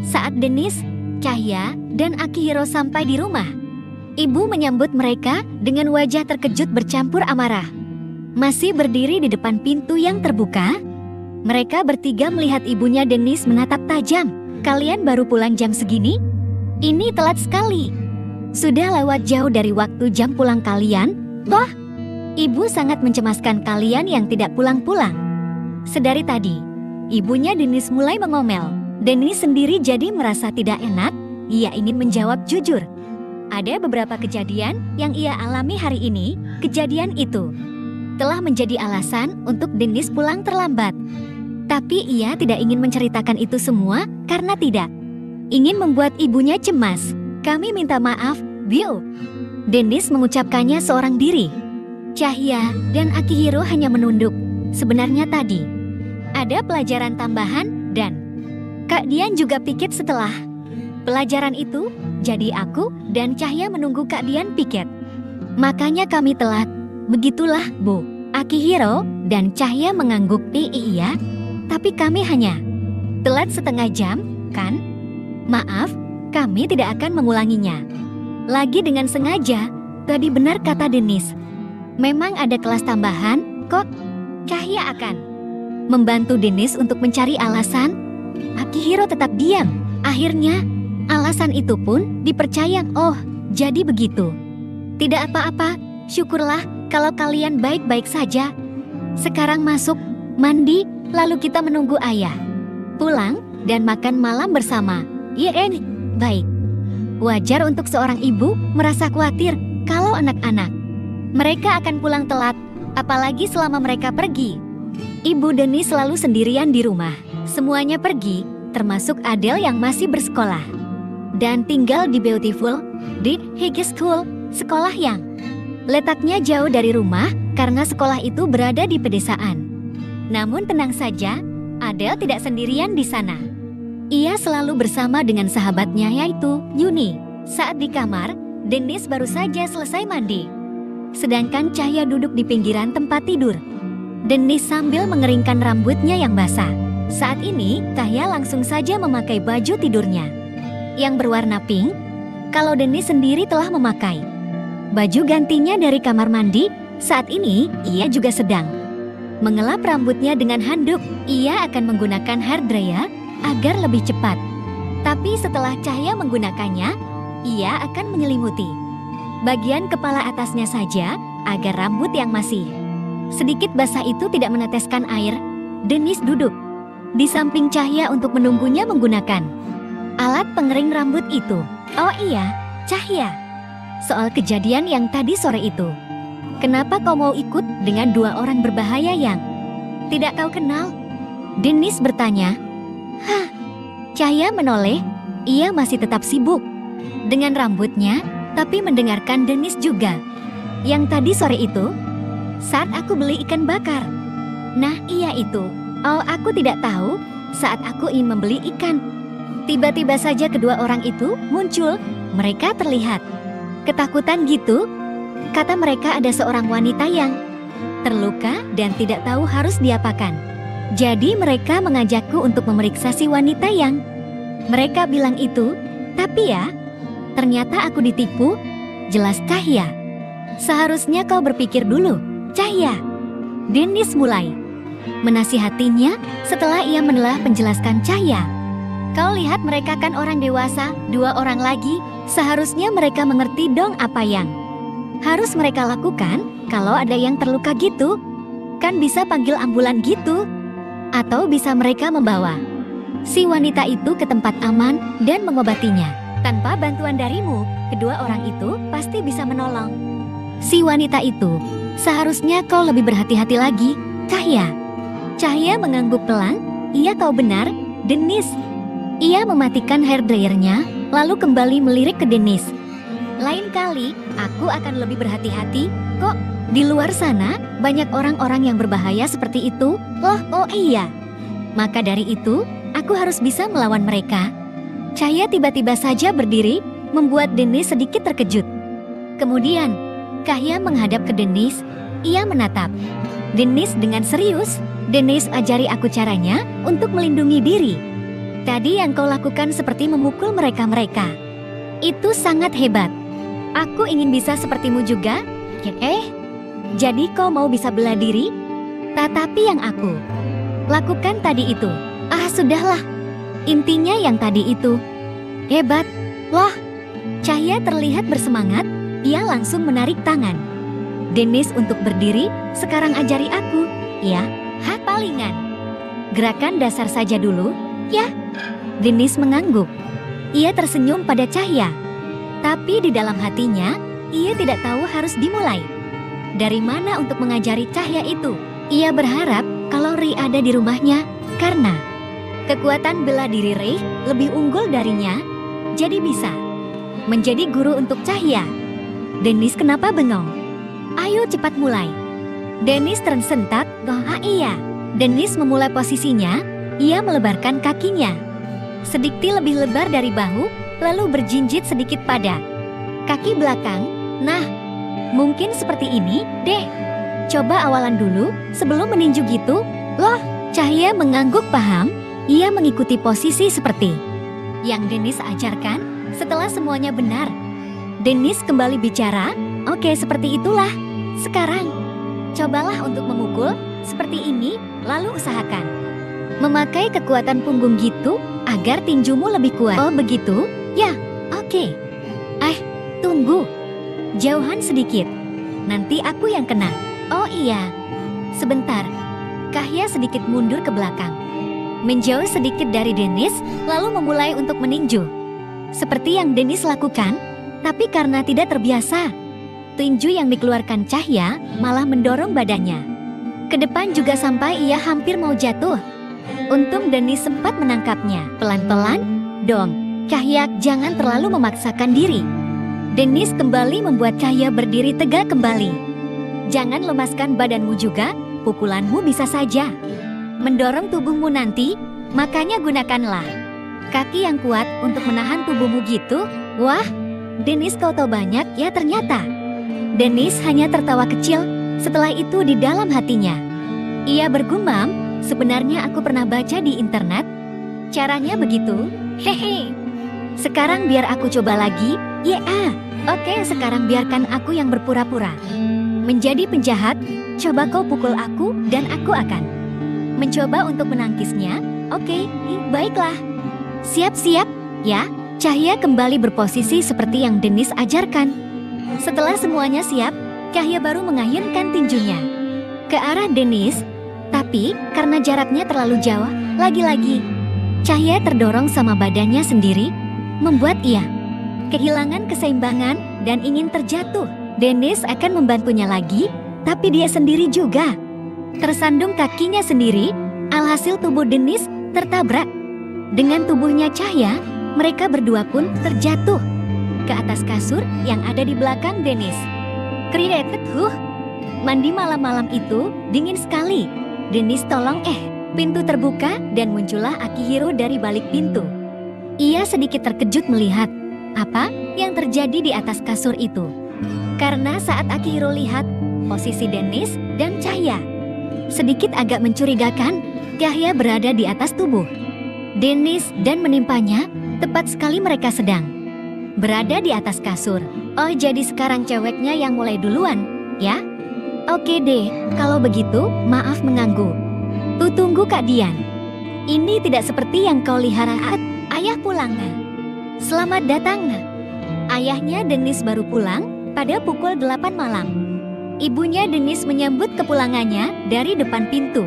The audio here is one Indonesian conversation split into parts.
Saat Denis, Cahya, dan Akihiro sampai di rumah, ibu menyambut mereka dengan wajah terkejut bercampur amarah. Masih berdiri di depan pintu yang terbuka, mereka bertiga melihat ibunya Denis menatap tajam. "Kalian baru pulang jam segini? Ini telat sekali. Sudah lewat jauh dari waktu jam pulang kalian, toh? Ibu sangat mencemaskan kalian yang tidak pulang-pulang." Sedari tadi, ibunya Denis mulai mengomel. Denis sendiri jadi merasa tidak enak. Ia ingin menjawab jujur. Ada beberapa kejadian yang ia alami hari ini. Kejadian itu telah menjadi alasan untuk Denis pulang terlambat. Tapi ia tidak ingin menceritakan itu semua karena tidak ingin membuat ibunya cemas. "Kami minta maaf, Bu." Denis mengucapkannya seorang diri. Cahya dan Akihiro hanya menunduk. Sebenarnya tadi ada pelajaran tambahan dan Kak Dian juga piket setelah pelajaran itu. Jadi aku dan Cahya menunggu Kak Dian piket. Makanya kami telat. Begitulah, Bu. Akihiro dan Cahya mengangguk. Iya, tapi kami hanya telat setengah jam, kan? Maaf, kami tidak akan mengulanginya lagi dengan sengaja. Tadi benar kata Denis. Memang ada kelas tambahan, kok. Cahya akan membantu Denis untuk mencari alasan. Akihiro tetap diam. Akhirnya, alasan itu pun dipercaya. Oh, jadi begitu. Tidak apa-apa, syukurlah kalau kalian baik-baik saja. Sekarang masuk, mandi, lalu kita menunggu ayah pulang dan makan malam bersama. Baik. Wajar untuk seorang ibu merasa khawatir kalau anak-anak mereka akan pulang telat, apalagi selama mereka pergi. Ibu Denis selalu sendirian di rumah. Semuanya pergi, termasuk Adele yang masih bersekolah dan tinggal di Beautiful di High School, sekolah yang letaknya jauh dari rumah karena sekolah itu berada di pedesaan. Namun tenang saja, Adele tidak sendirian di sana. Ia selalu bersama dengan sahabatnya yaitu Yuni. Saat di kamar, Denis baru saja selesai mandi. Sedangkan Cahya duduk di pinggiran tempat tidur. Denis sambil mengeringkan rambutnya yang basah. Saat ini, Cahya langsung saja memakai baju tidurnya yang berwarna pink, kalau Denis sendiri telah memakai baju gantinya dari kamar mandi. Saat ini, ia juga sedang mengelap rambutnya dengan handuk. Ia akan menggunakan hair dryer agar lebih cepat. Tapi setelah Cahya menggunakannya, ia akan menyelimuti bagian kepala atasnya saja agar rambut yang masih sedikit basah itu tidak meneteskan air. Denis duduk di samping Cahya untuk menunggunya menggunakan alat pengering rambut itu. Oh iya, Cahya. Soal kejadian yang tadi sore itu. Kenapa kau mau ikut dengan dua orang berbahaya yang tidak kau kenal? Denis bertanya. Hah? Cahya menoleh. Ia masih tetap sibuk dengan rambutnya, tapi mendengarkan Denis juga. Yang tadi sore itu, saat aku beli ikan bakar. Nah, iya itu. Oh, aku tidak tahu. Saat aku ingin membeli ikan, tiba-tiba saja kedua orang itu muncul. Mereka terlihat ketakutan gitu. Kata mereka ada seorang wanita yang terluka dan tidak tahu harus diapakan. Jadi mereka mengajakku untuk memeriksa si wanita yang mereka bilang itu. Tapi ya, ternyata aku ditipu. Jelas Cahya. Seharusnya kau berpikir dulu, Cahya. Denis mulai menasihatinya setelah ia menelah penjelaskan Cahya. Kau lihat mereka kan orang dewasa, dua orang lagi. Seharusnya mereka mengerti dong apa yang harus mereka lakukan. Kalau ada yang terluka gitu, kan bisa panggil ambulan gitu. Atau bisa mereka membawa si wanita itu ke tempat aman dan mengobatinya. Tanpa bantuan darimu, kedua orang itu pasti bisa menolong si wanita itu. Seharusnya kau lebih berhati-hati lagi, Cahya. Cahya mengangguk pelan. Iya, kau benar, Denis. Ia mematikan hair dryernya, lalu kembali melirik ke Denis. Lain kali, aku akan lebih berhati-hati. Kok di luar sana banyak orang-orang yang berbahaya seperti itu? Loh, oh iya. Maka dari itu, aku harus bisa melawan mereka. Cahya tiba-tiba saja berdiri, membuat Denis sedikit terkejut. Kemudian, Cahya menghadap ke Denis. Ia menatap Denis dengan serius. Denis, ajari aku caranya untuk melindungi diri. Tadi yang kau lakukan seperti memukul mereka-mereka. Itu sangat hebat. Aku ingin bisa sepertimu juga. Jadi kau mau bisa bela diri? Tetapi yang aku lakukan tadi itu, sudahlah. Intinya yang tadi itu. Hebat. Loh, Cahya terlihat bersemangat, ia langsung menarik tangan. Dennis untuk berdiri, sekarang ajari aku. Ya, palingan. Gerakan dasar saja dulu, ya. Dennis mengangguk. Ia tersenyum pada Cahya. Tapi di dalam hatinya, ia tidak tahu harus dimulai. Dari mana untuk mengajari Cahya itu? Ia berharap kalau Ray ada di rumahnya, karena kekuatan bela diri Ray lebih unggul darinya, jadi bisa menjadi guru untuk Cahya. Dennis kenapa bengong? Ayo cepat mulai. Dennis tersentak, iya. Dennis memulai posisinya, ia melebarkan kakinya. Sedikit lebih lebar dari bahu, lalu berjinjit sedikit pada kaki belakang. Nah, mungkin seperti ini, deh. Coba awalan dulu, sebelum meninju gitu. Loh, Cahya mengangguk paham, ia mengikuti posisi seperti yang Dennis ajarkan. Setelah semuanya benar, Dennis kembali bicara, oke seperti itulah. Sekarang, cobalah untuk memukul, seperti ini, lalu usahakan memakai kekuatan punggung gitu, agar tinjumu lebih kuat. Oh begitu? Ya, oke. Tunggu. Jauhan sedikit. Nanti aku yang kena. Oh iya. Sebentar. Cahya sedikit mundur ke belakang. Menjauh sedikit dari Dennis, lalu memulai untuk meninju. Seperti yang Dennis lakukan, tapi karena tidak terbiasa, tinju yang dikeluarkan Cahya malah mendorong badannya ke depan juga sampai ia hampir mau jatuh. Untung Dennis sempat menangkapnya. Pelan-pelan, dong. Cahya, jangan terlalu memaksakan diri. Dennis kembali membuat Cahya berdiri tegak kembali. Jangan lemaskan badanmu juga, pukulanmu bisa saja mendorong tubuhmu nanti, makanya gunakanlah kaki yang kuat untuk menahan tubuhmu gitu. Wah, Dennis kau tahu banyak ya ternyata. Dennis hanya tertawa kecil, setelah itu di dalam hatinya ia bergumam, sebenarnya aku pernah baca di internet, caranya begitu, hehe. Sekarang biar aku coba lagi, oke sekarang biarkan aku yang berpura-pura menjadi penjahat, coba kau pukul aku dan aku akan mencoba untuk menangkisnya. Oke, baiklah. Siap-siap, ya. Cahya kembali berposisi seperti yang Dennis ajarkan. Setelah semuanya siap, Cahya baru mengakhirkan tinjunya ke arah Dennis. Tapi karena jaraknya terlalu jauh, lagi-lagi Cahya terdorong sama badannya sendiri, membuat ia kehilangan keseimbangan dan ingin terjatuh. Dennis akan membantunya lagi, tapi dia sendiri juga tersandung kakinya sendiri. Alhasil tubuh Dennis tertabrak dengan tubuhnya Cahya. Mereka berdua pun terjatuh ke atas kasur yang ada di belakang Dennis. Kridetet, mandi malam-malam itu dingin sekali. Dennis tolong pintu terbuka dan muncullah Akihiro dari balik pintu. Ia sedikit terkejut melihat apa yang terjadi di atas kasur itu. Karena saat Akihiro lihat posisi Dennis dan Cahya sedikit agak mencurigakan, Cahya berada di atas tubuh Dennis dan menimpanya, tepat sekali mereka sedang berada di atas kasur. Oh jadi sekarang ceweknya yang mulai duluan, ya? Oke deh, kalau begitu maaf mengganggu. Tunggu Kak Dian. Ini tidak seperti yang kau lihat. Ayah pulang. Selamat datang. Ayahnya Dennis baru pulang pada pukul 8 malam. Ibunya Dennis menyambut kepulangannya dari depan pintu.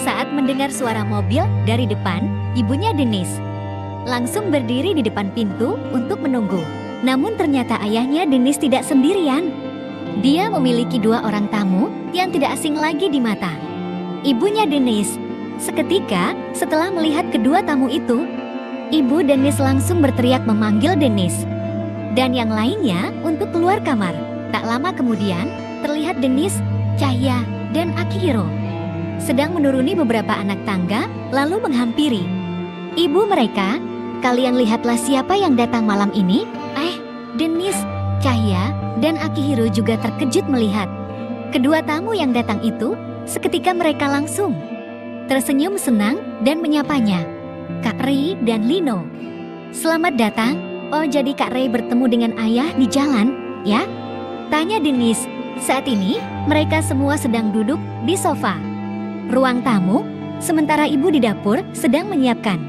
Saat mendengar suara mobil dari depan, ibunya Dennis langsung berdiri di depan pintu untuk menunggu. Namun ternyata ayahnya Dennis tidak sendirian. Dia memiliki 2 orang tamu yang tidak asing lagi di mata ibunya Dennis. Seketika setelah melihat kedua tamu itu, ibu Dennis langsung berteriak memanggil Dennis dan yang lainnya untuk keluar kamar. Tak lama kemudian, terlihat Dennis, Cahya, dan Akihiro sedang menuruni beberapa anak tangga, lalu menghampiri ibu mereka. Kalian lihatlah siapa yang datang malam ini. Dennis, Cahya, dan Akihiro juga terkejut melihat kedua tamu yang datang itu. Seketika mereka langsung tersenyum senang dan menyapanya. Kak Ray dan Lino. Selamat datang. Oh, jadi Kak Ray bertemu dengan ayah di jalan, ya? Tanya Dennis. Saat ini, mereka semua sedang duduk di sofa ruang tamu, sementara ibu di dapur sedang menyiapkan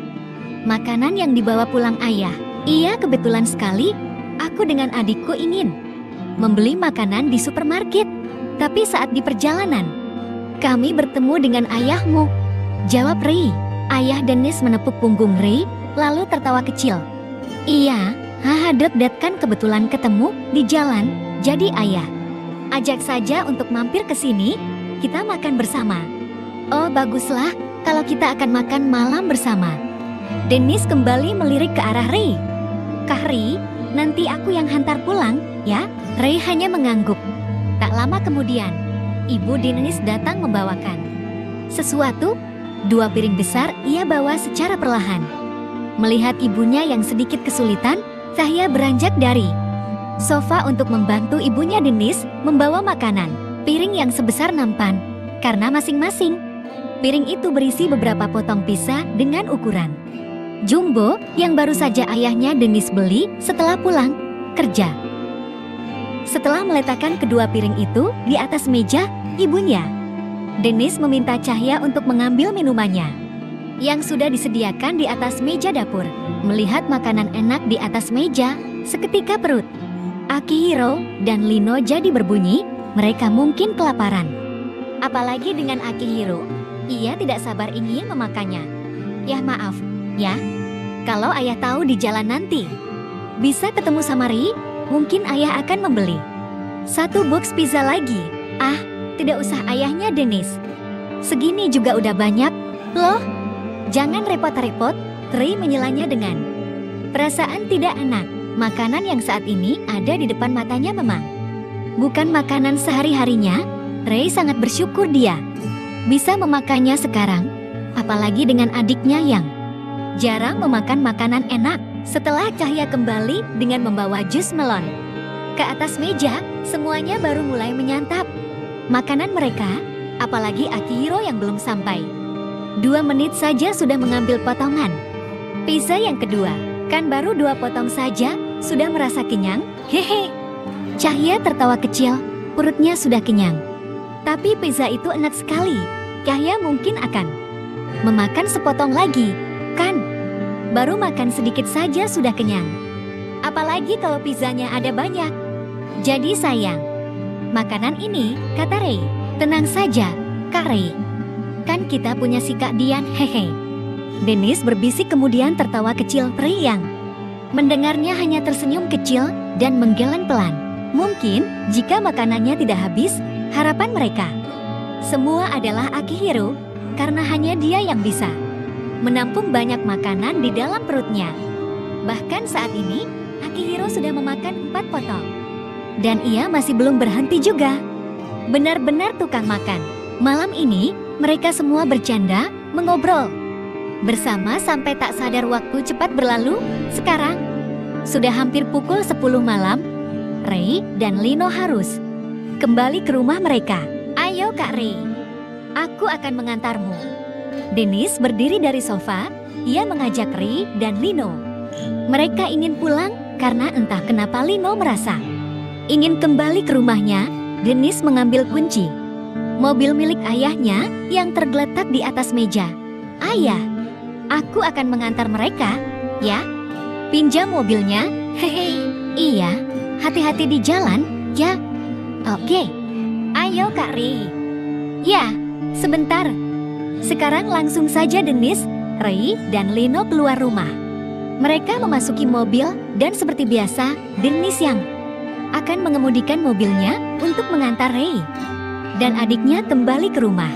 makanan yang dibawa pulang ayah. Iya, kebetulan sekali, aku dengan adikku ingin membeli makanan di supermarket. Tapi saat di perjalanan, kami bertemu dengan ayahmu, jawab Ray. Ayah Dennis menepuk punggung Ray, lalu tertawa kecil. Iya, Dek kan kebetulan ketemu di jalan, jadi ayah ajak saja untuk mampir ke sini, kita makan bersama. Oh, baguslah kalau kita akan makan malam bersama. Dennis kembali melirik ke arah Ray. Kak Ray, nanti aku yang hantar pulang, ya? Ray hanya mengangguk. Tak lama kemudian, ibu Dennis datang membawakan sesuatu. 2 piring besar ia bawa secara perlahan. Melihat ibunya yang sedikit kesulitan, Cahya beranjak dari sofa untuk membantu ibunya Dennis membawa makanan. Piring yang sebesar nampan, karena masing-masing piring itu berisi beberapa potong pizza dengan ukuran jumbo yang baru saja ayahnya Dennis beli setelah pulang kerja. Setelah meletakkan kedua piring itu di atas meja ibunya, Dennis meminta Cahya untuk mengambil minumannya yang sudah disediakan di atas meja dapur. Melihat makanan enak di atas meja, seketika perut Akihiro dan Lino jadi berbunyi, mereka mungkin kelaparan. Apalagi dengan Akihiro, ia tidak sabar ingin memakannya. Ya maaf, ya. Kalau ayah tahu di jalan nanti bisa ketemu sama Ri, mungkin ayah akan membeli 1 box pizza lagi. Ah, tidak usah ayahnya Dennis. Segini juga udah banyak, loh. Jangan repot-repot, Ray menyelanya dengan perasaan tidak enak. Makanan yang saat ini ada di depan matanya memang bukan makanan sehari-harinya. Ray sangat bersyukur dia bisa memakannya sekarang, apalagi dengan adiknya yang jarang memakan makanan enak. Setelah Cahya kembali dengan membawa jus melon ke atas meja, semuanya baru mulai menyantap makanan mereka, apalagi Akihiro yang belum sampai 2 menit saja sudah mengambil potongan pizza yang kedua. Kan baru 2 potong saja, sudah merasa kenyang? Hehe. Cahya tertawa kecil, perutnya sudah kenyang. Tapi pizza itu enak sekali. Cahya mungkin akan memakan sepotong lagi, kan? Baru makan sedikit saja sudah kenyang. Apalagi kalau pizzanya ada banyak. Jadi sayang makanan ini, kata Ray. Tenang saja, Kak Ray. Kan kita punya si Kak Dian, hehe. Dennis berbisik kemudian tertawa kecil. Ray yang mendengarnya hanya tersenyum kecil dan menggeleng pelan. Mungkin jika makanannya tidak habis, harapan mereka semua adalah Akihiro, karena hanya dia yang bisa menampung banyak makanan di dalam perutnya. Bahkan saat ini, Akihiro sudah memakan 4 potong. Dan ia masih belum berhenti juga. Benar-benar tukang makan. Malam ini, mereka semua bercanda, mengobrol bersama sampai tak sadar waktu cepat berlalu. Sekarang, sudah hampir pukul 10 malam. Ray dan Lino harus kembali ke rumah mereka. Ayo Kak Ray, aku akan mengantarmu. Dennis berdiri dari sofa, ia mengajak Ray dan Lino. Mereka ingin pulang karena entah kenapa Lino merasa ingin kembali ke rumahnya. Dennis mengambil kunci mobil milik ayahnya yang tergeletak di atas meja. Ayah, aku akan mengantar mereka, ya. Pinjam mobilnya, hehe. Iya, hati-hati di jalan, ya. Oke. Ayo Kak Ray. Ya, sebentar. Sekarang langsung saja Dennis, Ray, dan Lino keluar rumah. Mereka memasuki mobil dan seperti biasa, Dennis yang akan mengemudikan mobilnya untuk mengantar Ray dan adiknya kembali ke rumah.